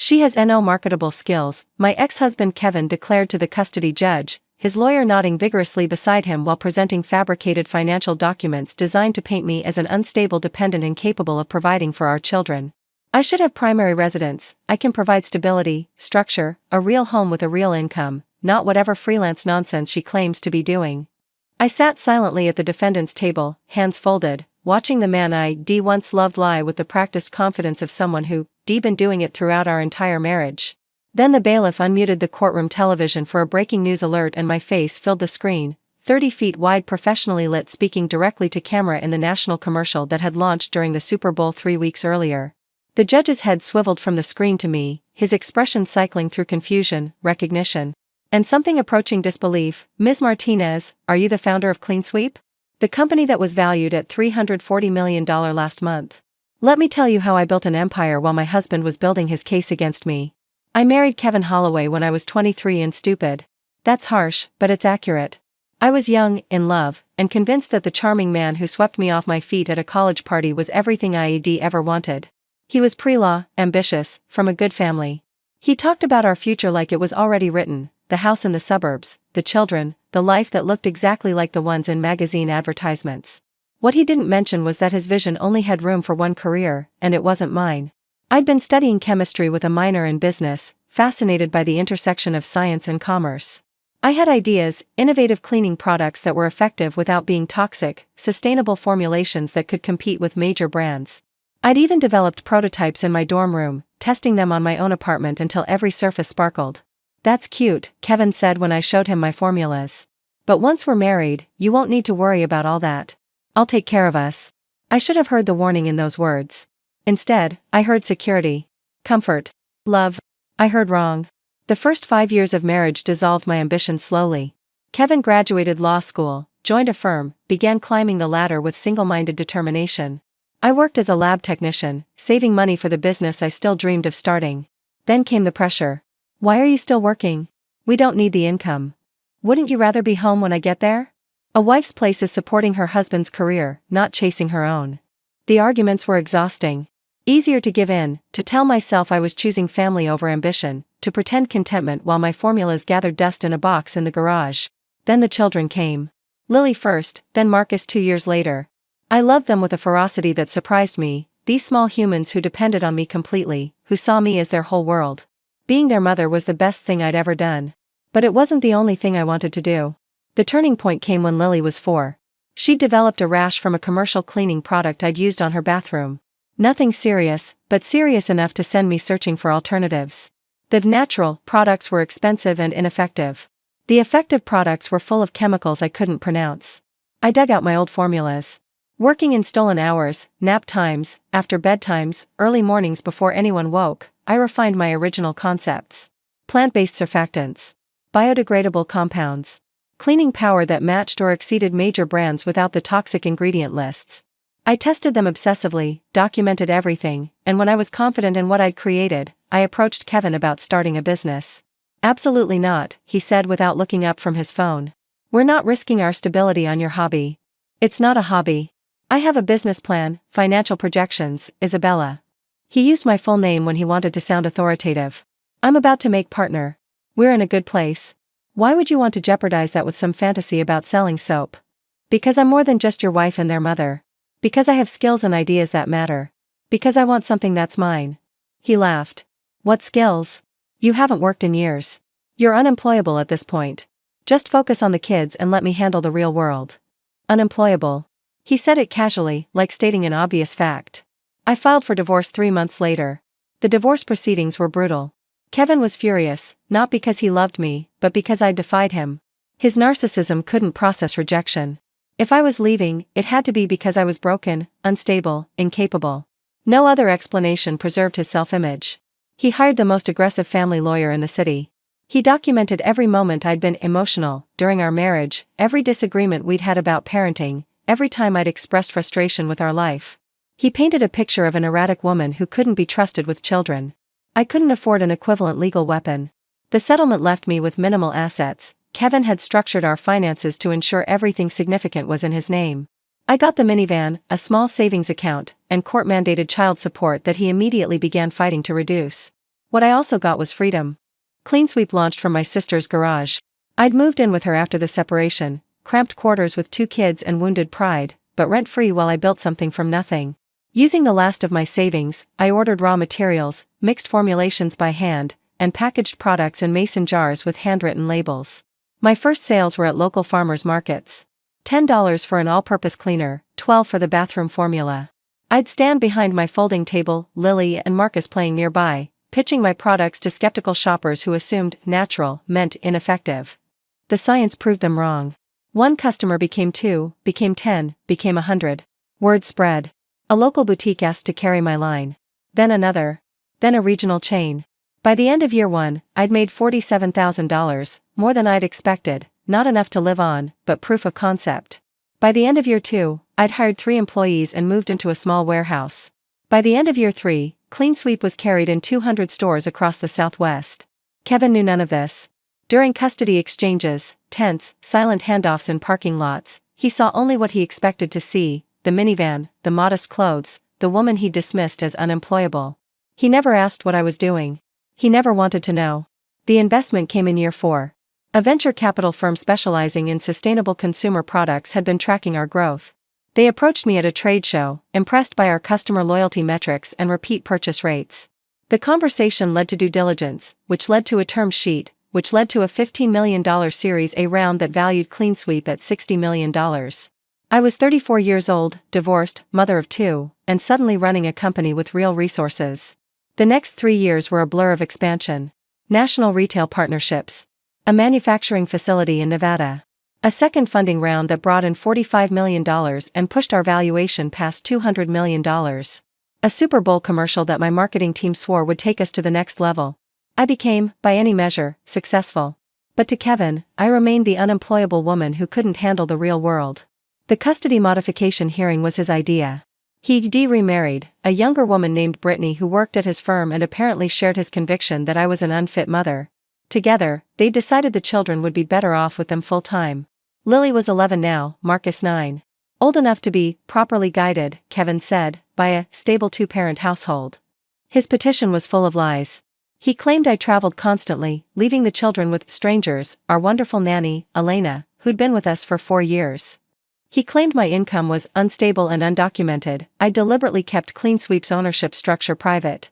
She has no marketable skills, my ex-husband Kevin declared to the custody judge, his lawyer nodding vigorously beside him while presenting fabricated financial documents designed to paint me as an unstable dependent incapable of providing for our children. I should have primary residence. I can provide stability, structure, a real home with a real income, not whatever freelance nonsense she claims to be doing. I sat silently at the defendant's table, hands folded, watching the man I once loved lie with the practiced confidence of someone who been doing it throughout our entire marriage. Then the bailiff unmuted the courtroom television for a breaking news alert and my face filled the screen, 30 feet wide, professionally lit, speaking directly to camera in the national commercial that had launched during the Super Bowl 3 weeks earlier. The judge's head swiveled from the screen to me, his expression cycling through confusion, recognition, and something approaching disbelief. Ms. Martinez, are you the founder of Clean Sweep? The company that was valued at $340 million last month. Let me tell you how I built an empire while my husband was building his case against me. I married Kevin Holloway when I was 23 and stupid. That's harsh, but it's accurate. I was young, in love, and convinced that the charming man who swept me off my feet at a college party was everything I ever wanted. He was pre-law, ambitious, from a good family. He talked about our future like it was already written, the house in the suburbs, the children, the life that looked exactly like the ones in magazine advertisements. What he didn't mention was that his vision only had room for one career, and it wasn't mine. I'd been studying chemistry with a minor in business, fascinated by the intersection of science and commerce. I had ideas, innovative cleaning products that were effective without being toxic, sustainable formulations that could compete with major brands. I'd even developed prototypes in my dorm room, testing them on my own apartment until every surface sparkled. That's cute, Kevin said when I showed him my formulas. But once we're married, you won't need to worry about all that. I'll take care of us. I should have heard the warning in those words. Instead, I heard security, comfort, love. I heard wrong. The first 5 years of marriage dissolved my ambition slowly. Kevin graduated law school, joined a firm, began climbing the ladder with single-minded determination. I worked as a lab technician, saving money for the business I still dreamed of starting. Then came the pressure. Why are you still working? We don't need the income. Wouldn't you rather be home when I get there? A wife's place is supporting her husband's career, not chasing her own. The arguments were exhausting. Easier to give in, to tell myself I was choosing family over ambition, to pretend contentment while my formulas gathered dust in a box in the garage. Then the children came. Lily first, then Marcus 2 years later. I loved them with a ferocity that surprised me, these small humans who depended on me completely, who saw me as their whole world. Being their mother was the best thing I'd ever done. But it wasn't the only thing I wanted to do. The turning point came when Lily was 4. She'd developed a rash from a commercial cleaning product I'd used on her bathroom. Nothing serious, but serious enough to send me searching for alternatives. The natural products were expensive and ineffective. The effective products were full of chemicals I couldn't pronounce. I dug out my old formulas. Working in stolen hours, nap times, after bedtimes, early mornings before anyone woke, I refined my original concepts. Plant-based surfactants. Biodegradable compounds. Cleaning power that matched or exceeded major brands without the toxic ingredient lists. I tested them obsessively, documented everything, and when I was confident in what I'd created, I approached Kevin about starting a business. Absolutely not, he said without looking up from his phone. We're not risking our stability on your hobby. It's not a hobby. I have a business plan, financial projections, Isabella. He used my full name when he wanted to sound authoritative. I'm about to make partner. We're in a good place. Why would you want to jeopardize that with some fantasy about selling soap? Because I'm more than just your wife and their mother. Because I have skills and ideas that matter. Because I want something that's mine. He laughed. What skills? You haven't worked in years. You're unemployable at this point. Just focus on the kids and let me handle the real world. Unemployable. He said it casually, like stating an obvious fact. I filed for divorce 3 months later. The divorce proceedings were brutal. Kevin was furious, not because he loved me, but because I defied him. His narcissism couldn't process rejection. If I was leaving, it had to be because I was broken, unstable, incapable. No other explanation preserved his self-image. He hired the most aggressive family lawyer in the city. He documented every moment I'd been emotional, during our marriage, every disagreement we'd had about parenting, every time I'd expressed frustration with our life. He painted a picture of an erratic woman who couldn't be trusted with children. I couldn't afford an equivalent legal weapon. The settlement left me with minimal assets. Kevin had structured our finances to ensure everything significant was in his name. I got the minivan, a small savings account, and court-mandated child support that he immediately began fighting to reduce. What I also got was freedom. CleanSweep launched from my sister's garage. I'd moved in with her after the separation, cramped quarters with 2 kids and wounded pride, but rent-free while I built something from nothing. Using the last of my savings, I ordered raw materials, mixed formulations by hand, and packaged products in mason jars with handwritten labels. My first sales were at local farmers markets. $10 for an all-purpose cleaner, $12 for the bathroom formula. I'd stand behind my folding table, Lily and Marcus playing nearby, pitching my products to skeptical shoppers who assumed natural meant ineffective. The science proved them wrong. One customer became 2, became 10, became 100. Word spread. A local boutique asked to carry my line. Then another. Then a regional chain. By the end of year 1, I'd made $47,000, more than I'd expected, not enough to live on, but proof of concept. By the end of year 2, I'd hired 3 employees and moved into a small warehouse. By the end of year 3, CleanSweep was carried in 200 stores across the Southwest. Kevin knew none of this. During custody exchanges, tense, silent handoffs in parking lots, he saw only what he expected to see: the minivan, the modest clothes, the woman he dismissed as unemployable. He never asked what I was doing. He never wanted to know. The investment came in year 4. A venture capital firm specializing in sustainable consumer products had been tracking our growth. They approached me at a trade show, impressed by our customer loyalty metrics and repeat purchase rates. The conversation led to due diligence, which led to a term sheet, which led to a $15 million Series A round that valued CleanSweep at $60 million. I was 34 years old, divorced, mother of 2, and suddenly running a company with real resources. The next 3 years were a blur of expansion. National retail partnerships. A manufacturing facility in Nevada. A second funding round that brought in $45 million and pushed our valuation past $200 million. A Super Bowl commercial that my marketing team swore would take us to the next level. I became, by any measure, successful. But to Kevin, I remained the unemployable woman who couldn't handle the real world. The custody modification hearing was his idea. He'd remarried, a younger woman named Brittany who worked at his firm and apparently shared his conviction that I was an unfit mother. Together, they decided the children would be better off with them full-time. Lily was 11 now, Marcus 9. Old enough to be properly guided, Kevin said, by a stable 2-parent household. His petition was full of lies. He claimed I traveled constantly, leaving the children with strangers, our wonderful nanny, Elena, who'd been with us for 4 years. He claimed my income was unstable and undocumented. I deliberately kept CleanSweep's ownership structure private.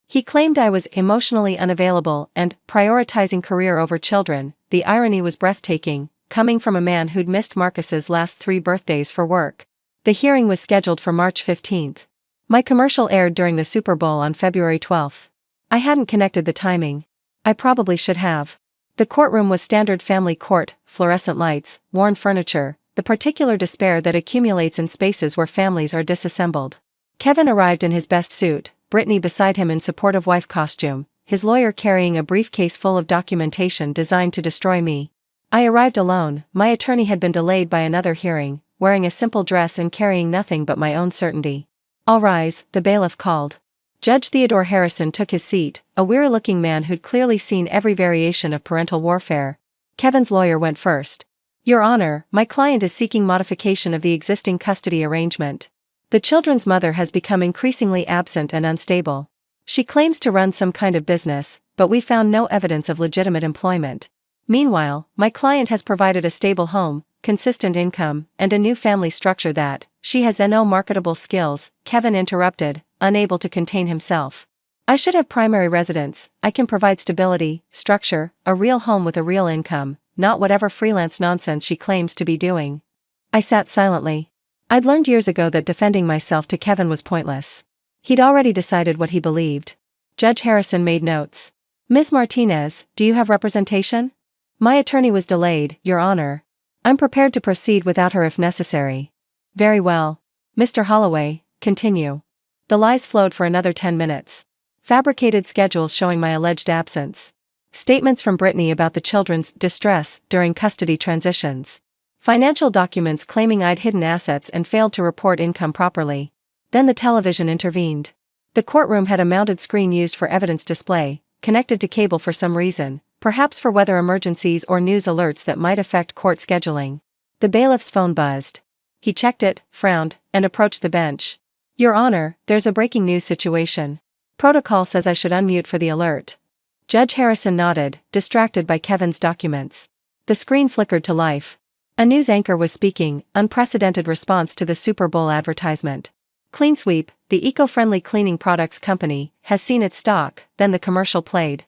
He claimed I was emotionally unavailable and prioritizing career over children. The irony was breathtaking, coming from a man who'd missed Marcus's last 3 birthdays for work. The hearing was scheduled for March 15th. My commercial aired during the Super Bowl on February 12th. I hadn't connected the timing. I probably should have. The courtroom was standard family court, fluorescent lights, worn furniture, the particular despair that accumulates in spaces where families are disassembled. Kevin arrived in his best suit, Brittany beside him in supportive wife costume, his lawyer carrying a briefcase full of documentation designed to destroy me. I arrived alone. My attorney had been delayed by another hearing, wearing a simple dress and carrying nothing but my own certainty. "All rise," the bailiff called. Judge Theodore Harrison took his seat, a weary-looking man who'd clearly seen every variation of parental warfare. Kevin's lawyer went first. "Your Honor, my client is seeking modification of the existing custody arrangement. The children's mother has become increasingly absent and unstable. She claims to run some kind of business, but we found no evidence of legitimate employment. Meanwhile, my client has provided a stable home, consistent income, and a new family structure that she has no marketable skills," Kevin interrupted, unable to contain himself. "I should have primary residence. I can provide stability, structure, a real home with a real income, not whatever freelance nonsense she claims to be doing." I sat silently. I'd learned years ago that defending myself to Kevin was pointless. He'd already decided what he believed. Judge Harrison made notes. "Ms. Martinez, do you have representation?" "My attorney was delayed, Your Honor. I'm prepared to proceed without her if necessary." "Very well. Mr. Holloway, continue." The lies flowed for another 10 minutes. Fabricated schedules showing my alleged absence. Statements from Brittany about the children's distress during custody transitions. Financial documents claiming I'd hidden assets and failed to report income properly. Then the television intervened. The courtroom had a mounted screen used for evidence display, connected to cable for some reason, perhaps for weather emergencies or news alerts that might affect court scheduling. The bailiff's phone buzzed. He checked it, frowned, and approached the bench. "Your Honor, there's a breaking news situation." Protocol says I should unmute for the alert. Judge Harrison nodded, distracted by Kevin's documents. The screen flickered to life. A news anchor was speaking, unprecedented response to the Super Bowl advertisement. Clean Sweep, the eco-friendly cleaning products company, has seen its stock. Then the commercial played.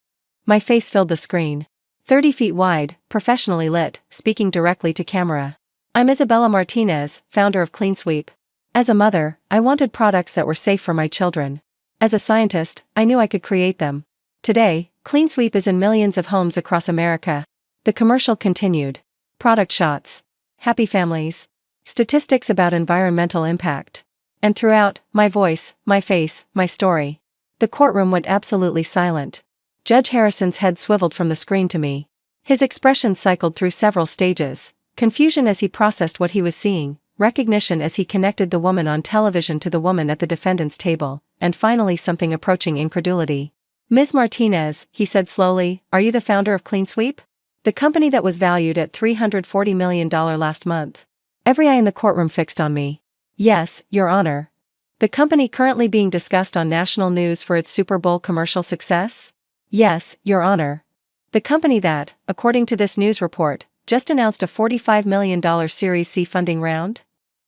My face filled the screen. 30 feet wide, professionally lit, speaking directly to camera. I'm Isabella Martinez, founder of Clean Sweep. As a mother, I wanted products that were safe for my children. As a scientist, I knew I could create them. Today, Clean Sweep is in millions of homes across America. The commercial continued. Product shots. Happy families. Statistics about environmental impact. And throughout, my voice, my face, my story. The courtroom went absolutely silent. Judge Harrison's head swiveled from the screen to me. His expression cycled through several stages: confusion as he processed what he was seeing, recognition as he connected the woman on television to the woman at the defendant's table, and finally something approaching incredulity. Ms. Martinez, he said slowly, are you the founder of Clean Sweep? The company that was valued at $340 million last month. Every eye in the courtroom fixed on me. Yes, Your Honor. The company currently being discussed on national news for its Super Bowl commercial success? Yes, Your Honor. The company that, according to this news report, just announced a $45 million Series C funding round?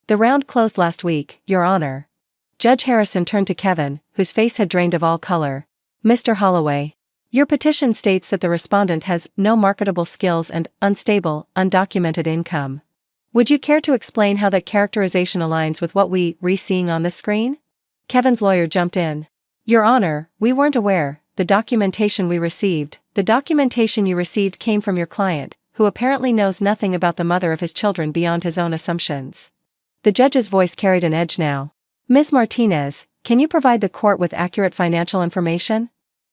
The round closed last week, Your Honor. Judge Harrison turned to Kevin, whose face had drained of all color. Mr. Holloway. Your petition states that the respondent has no marketable skills and unstable, undocumented income. Would you care to explain how that characterization aligns with what we're seeing on this screen? Kevin's lawyer jumped in. Your Honor, we weren't aware. The documentation you received came from your client, who apparently knows nothing about the mother of his children beyond his own assumptions. The judge's voice carried an edge now. Ms. Martinez, can you provide the court with accurate financial information?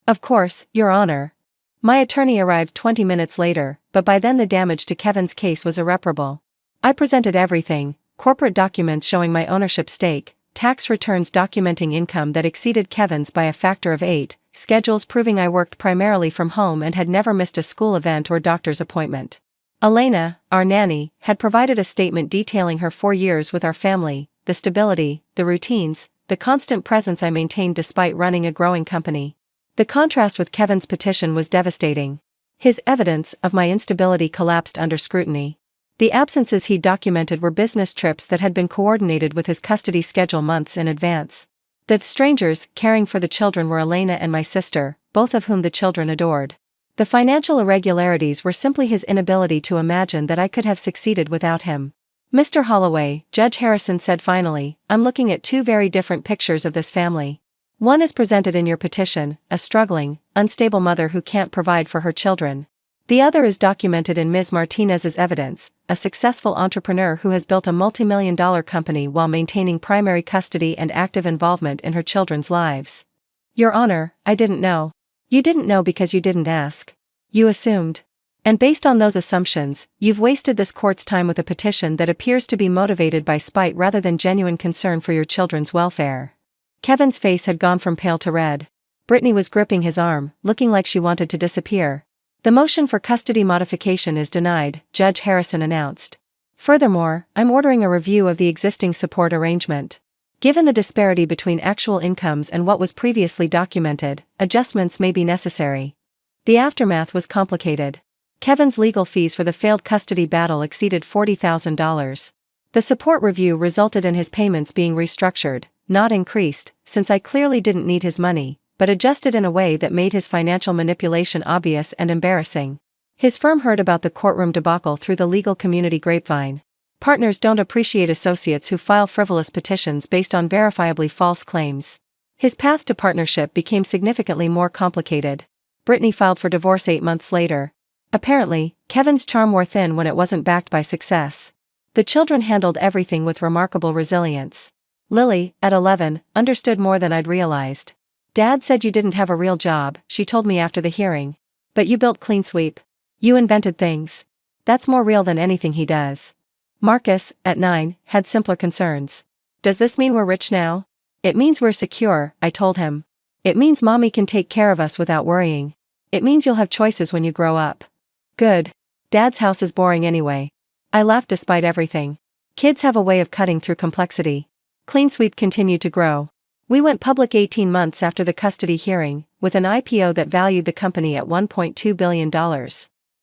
Of course, Your Honor. My attorney arrived 20 minutes later, but by then the damage to Kevin's case was irreparable. I presented everything: corporate documents showing my ownership stake, tax returns documenting income that exceeded Kevin's by a factor of 8, schedules proving I worked primarily from home and had never missed a school event or doctor's appointment. Elena, our nanny, had provided a statement detailing her 4 years with our family, the stability, the routines, the constant presence I maintained despite running a growing company. The contrast with Kevin's petition was devastating. His evidence of my instability collapsed under scrutiny. The absences he documented were business trips that had been coordinated with his custody schedule months in advance. The strangers caring for the children were Elena and my sister, both of whom the children adored. The financial irregularities were simply his inability to imagine that I could have succeeded without him. Mr. Holloway, Judge Harrison said finally, I'm looking at two very different pictures of this family. One is presented in your petition, a struggling, unstable mother who can't provide for her children. The other is documented in Ms. Martinez's evidence, a successful entrepreneur who has built a multi-million-dollar company while maintaining primary custody and active involvement in her children's lives. Your Honor, I didn't know. You didn't know because you didn't ask. You assumed. And based on those assumptions, you've wasted this court's time with a petition that appears to be motivated by spite rather than genuine concern for your children's welfare. Kevin's face had gone from pale to red. Brittany was gripping his arm, looking like she wanted to disappear. The motion for custody modification is denied, Judge Harrison announced. Furthermore, I'm ordering a review of the existing support arrangement. Given the disparity between actual incomes and what was previously documented, adjustments may be necessary. The aftermath was complicated. Kevin's legal fees for the failed custody battle exceeded $40,000. The support review resulted in his payments being restructured, not increased, since I clearly didn't need his money, but adjusted in a way that made his financial manipulation obvious and embarrassing. His firm heard about the courtroom debacle through the legal community grapevine. Partners don't appreciate associates who file frivolous petitions based on verifiably false claims. His path to partnership became significantly more complicated. Brittany filed for divorce 8 months later. Apparently, Kevin's charm wore thin when it wasn't backed by success. The children handled everything with remarkable resilience. Lily, at 11, understood more than I'd realized. Dad said you didn't have a real job, she told me after the hearing. But you built Clean Sweep. You invented things. That's more real than anything he does. Marcus, at 9, had simpler concerns. Does this mean we're rich now? It means we're secure, I told him. It means Mommy can take care of us without worrying. It means you'll have choices when you grow up. Good. Dad's house is boring anyway. I laughed despite everything. Kids have a way of cutting through complexity. Clean Sweep continued to grow. We went public 18 months after the custody hearing, with an IPO that valued the company at $1.2 billion.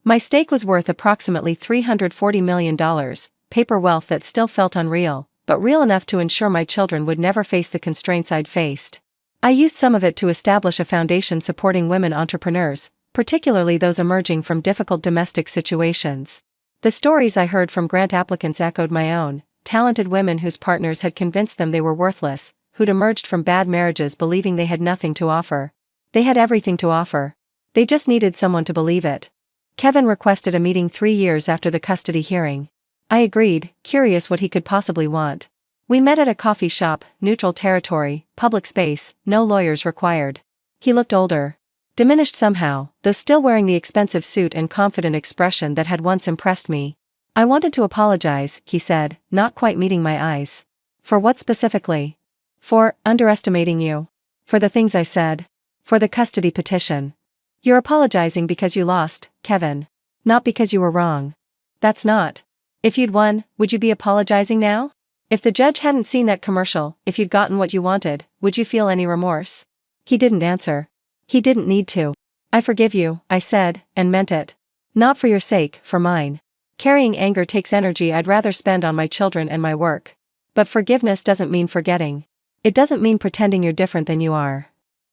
My stake was worth approximately $340 million, paper wealth that still felt unreal, but real enough to ensure my children would never face the constraints I'd faced. I used some of it to establish a foundation supporting women entrepreneurs, particularly those emerging from difficult domestic situations. The stories I heard from grant applicants echoed my own: talented women whose partners had convinced them they were worthless, who'd emerged from bad marriages believing they had nothing to offer. They had everything to offer. They just needed someone to believe it. Kevin requested a meeting 3 years after the custody hearing. I agreed, curious what he could possibly want. We met at a coffee shop, neutral territory, public space, no lawyers required. He looked older. Diminished somehow, though still wearing the expensive suit and confident expression that had once impressed me. I wanted to apologize, he said, not quite meeting my eyes. For what specifically? For underestimating you. For the things I said. For the custody petition. You're apologizing because you lost, Kevin. Not because you were wrong. That's not. If you'd won, would you be apologizing now? If the judge hadn't seen that commercial, if you'd gotten what you wanted, would you feel any remorse? He didn't answer. He didn't need to. I forgive you, I said, and meant it. Not for your sake, for mine. Carrying anger takes energy I'd rather spend on my children and my work. But forgiveness doesn't mean forgetting. It doesn't mean pretending you're different than you are.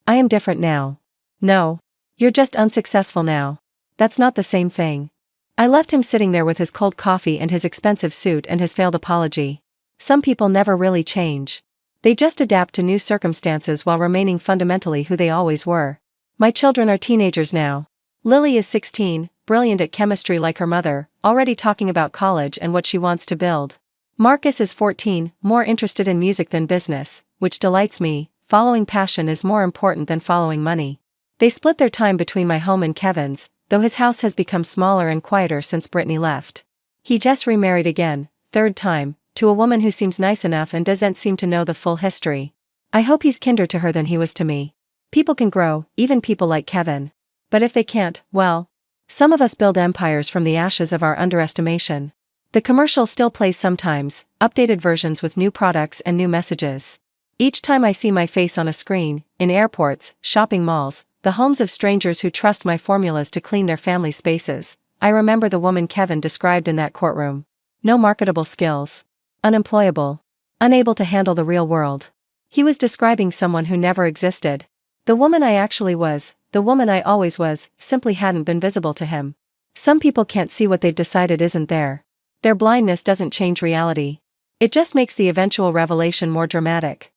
I am different now. No. You're just unsuccessful now. That's not the same thing. I left him sitting there with his cold coffee and his expensive suit and his failed apology. Some people never really change. They just adapt to new circumstances while remaining fundamentally who they always were. My children are teenagers now. Lily is 16, brilliant at chemistry like her mother, already talking about college and what she wants to build. Marcus is 14, more interested in music than business, which delights me. Following passion is more important than following money. They split their time between my home and Kevin's, though his house has become smaller and quieter since Brittany left. He just remarried again, third time, to a woman who seems nice enough and doesn't seem to know the full history. I hope he's kinder to her than he was to me. People can grow, even people like Kevin. But if they can't, well, some of us build empires from the ashes of our underestimation. The commercial still plays sometimes, updated versions with new products and new messages. Each time I see my face on a screen, in airports, shopping malls, the homes of strangers who trust my formulas to clean their family spaces, I remember the woman Kevin described in that courtroom. No marketable skills. Unemployable. Unable to handle the real world. He was describing someone who never existed. The woman I actually was, the woman I always was, simply hadn't been visible to him. Some people can't see what they've decided isn't there. Their blindness doesn't change reality. It just makes the eventual revelation more dramatic.